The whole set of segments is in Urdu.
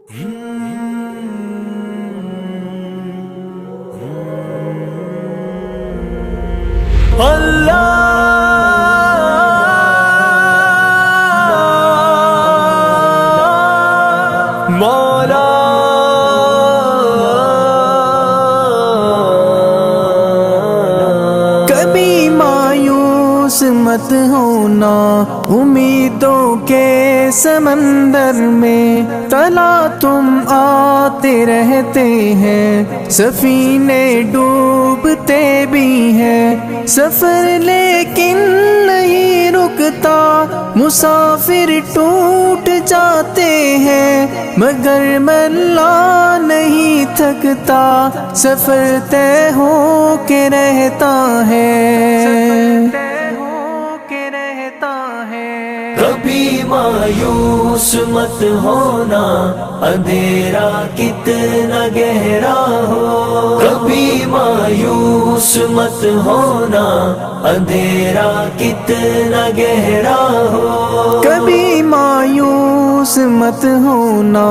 مولا کبھی مایوس مت ہونا امیدوں کے سمندر میں، تلا تم آتے رہتے ہیں، سفینے ڈوبتے بھی ہیں، سفر لیکن نہیں رکتا، مسافر ٹوٹ جاتے ہیں، مگر ملا نہیں تھکتا، سفر طے ہو کے رہتا ہے۔ کبھی مایوس مت ہونا، اندھیرا کتنا گہرا ہو، کبھی مایوس مت ہونا، اندھیرا کتنا گہرا ہو، کبھی مایوس مت ہونا،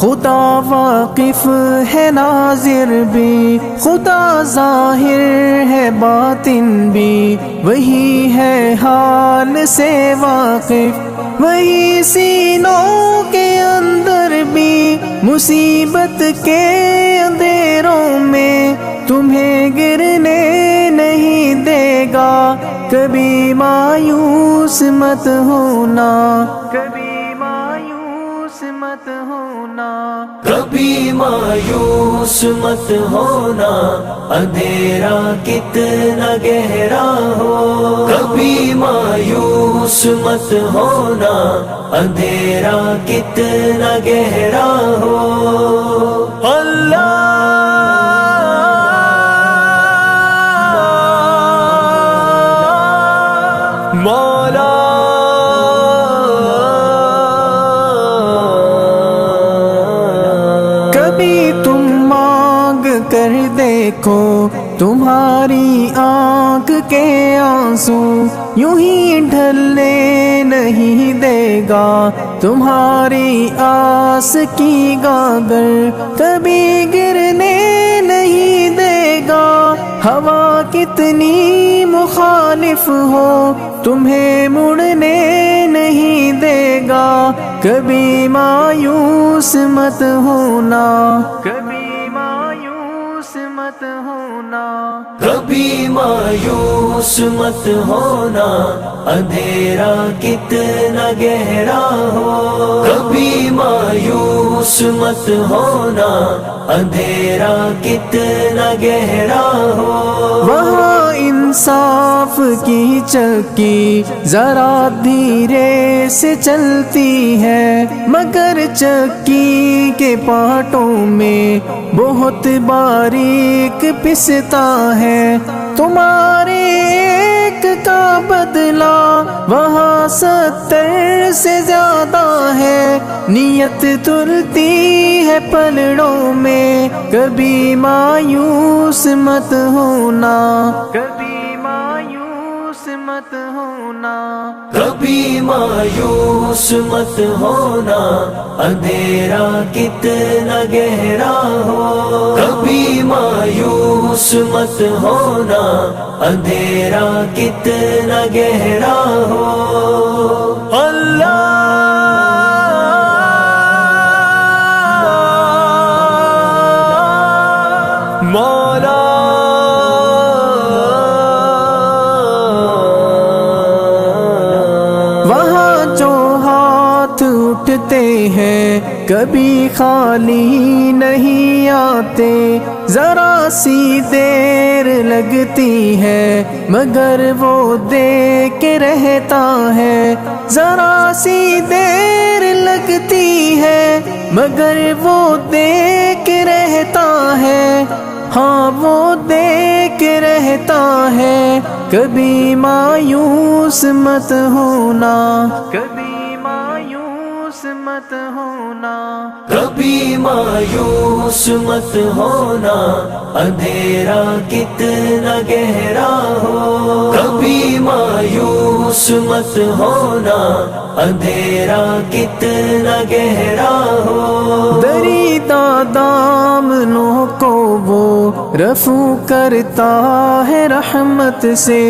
خدا واقف ہے ناظر بھی، خدا ظاہر ہے باطن بھی، وہی ہے حال سے واقف، وہی سینوں کے اندر بھی، مصیبت کے اندھیروں میں تمہیں گرنے نہیں دے گا، کبھی مایوس مت ہونا، کبھی مایوس مت ہونا، کبھی مایوس مت ہونا، اندھیرا کتنا گہرا ہو، کبھی مایوس مت ہونا، اندھیرا کتنا گہرا ہو۔ اللہ مولا کبھی تم مانگ کر دیکھو، تمہاری آنکھ کے آنسو یوں ہی ڈھلنے نہیں دے گا، تمہاری آس کی گاگر کبھی گرنے نہیں دے گا، ہوا کتنی مخالف ہو تمہیں مڑنے نہیں دے گا، کبھی مایوس مت ہونا، کبھی مایوس مت ہونا، کبھی مایوس مت ہونا، اندھیرا کتنا گہرا ہو، کبھی مایوس مت ہونا، اندھیرا کتنا گہرا ہو۔ وہاں انصاف کی چکی ذرا دھیرے سے چلتی ہے، مگر چکی کے پارٹوں میں بہت باریک پستا ہے، تمہارے ایک کا بدلہ وہاں 70 سے زیادہ ہے، نیت تلتی ہے پلڑوں میں، کبھی مایوس مت ہونا، کبھی مایوس مت ہونا، کبھی مایوس مت ہونا، اندھیرا کتنا گہرا ہو، کبھی مایوس مت ہونا، اندھیرا کتنا گہرا ہو۔ اللہ مولا وہاں جو ہاتھ اٹھتے ہیں کبھی خالی نہیں آتے، ذرا سی دیر لگتی ہے مگر وہ دے کے رہتا ہے، ذرا سی دیر لگتی ہے مگر وہ دے کے رہتا ہے، ہاں وہ دے کے رہتا ہے، کبھی مایوس مت ہونا، کبھی مایوس مت ہونا، کبھی مایوس مت ہونا، اندھیرا کتنا گہرا ہو، کبھی مایوس مت ہونا، اندھیرا کتنا گہرا ہو۔ خدا دامنوں کو وہ رفو کرتا ہے رحمت سے،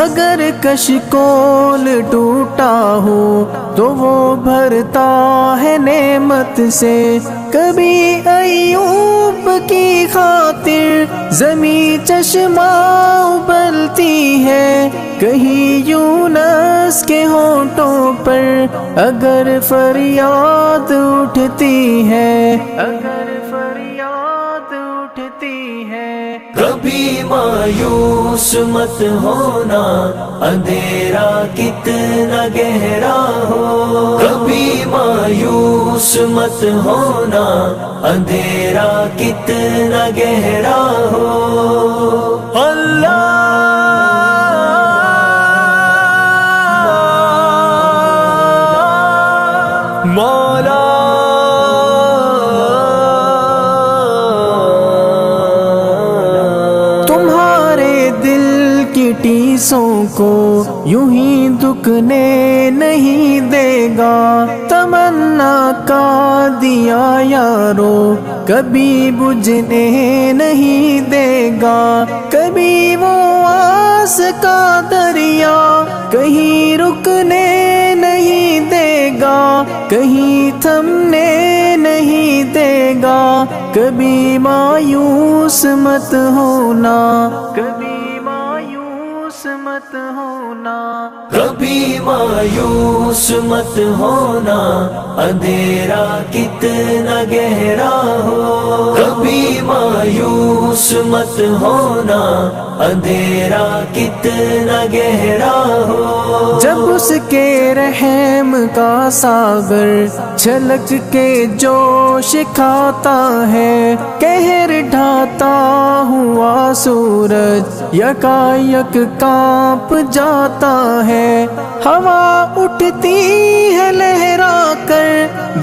اگر کشکول ٹوٹا ہو تو وہ بھرتا ہے نعمت سے، کبھی ایوب کی خاطر زمیں چشمہ ابلتی ہے، کہیں یونس کے ہونٹوں پر اگر فریاد اٹھتی ہے، اگر فریاد اٹھتی ہے۔ کبھی مایوس مت ہونا، اندھیرا کتنا گہرا ہو، کبھی مایوس مت ہونا، اندھیرا کتنا گہرا ہو۔ اللہ مولا تمہارے دل کی ٹیسوں کو یوں ہی دکنے نہیں دے گا، تمنا کا دیا یارو کبھی بجھنے نہیں دے گا، کبھی وہ آس کا دریا کہیں رکنے نہیں دے گا، کہیں تھمنے نہیں دے گا، کبھی مایوس مت ہونا، کبھی مایوس مت ہونا، کبھی مایوس مت ہونا، اندھیرا کتنا گہرا ہو، کبھی مایوس مت ہونا، اندھیرا کتنا گہرا ہو۔ جب اس کے رحم کا ساگر چھلک کے جوش کھاتا ہے، قہر ڈھاتا ہوا سورج یکایک کانپ جاتا ہے، ہوا اٹھتی ہے لہرا کر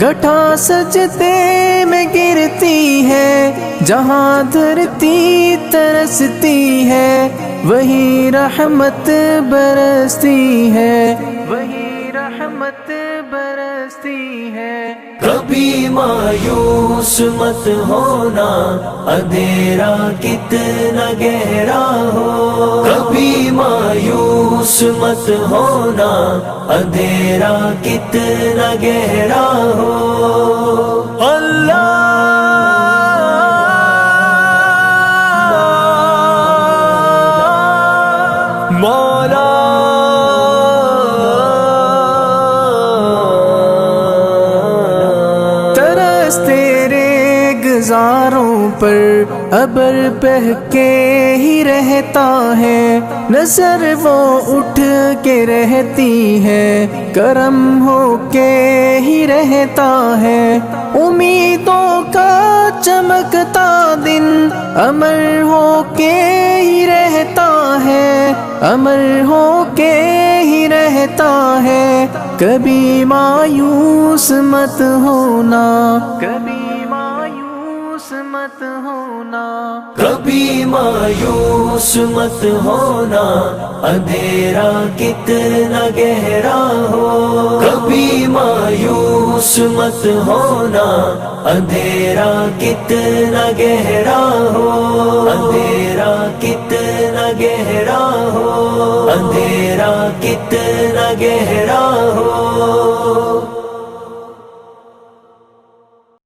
گٹھا سجدے میں گرتی ہے، جہاں دھرتی ترستی ہے وہی رحمت برستی ہے، وہی رحمت برستی ہے۔ کبھی مایوس مت ہونا، اندھیرا کتنا گہرا ہو، کبھی مایوس مت ہونا، اندھیرا کتنا گہرا ہو۔ اللہ مولا ترس تیرے گزاروں پر ابر بہہ کے ہی رہتا ہے، نظر وہ اٹھ کے رہتی ہے، کرم ہو کے ہی رہتا ہے، امیدوں کا چمکتا دن امر ہو کے ہی رہتا ہے، امر ہو کے ہی رہتا ہے، کبھی مایوس مت ہونا، کبھی مایوس مت ہونا، کبھی مایوس مت ہونا، اندھیرا کتنا گہرا ہو، کبھی مایوس مت ہونا، اندھیرا کتنا گہرا ہو، اندھیرا کتنا گہرا ہو، اندھیرا کتنا گہرا ہو۔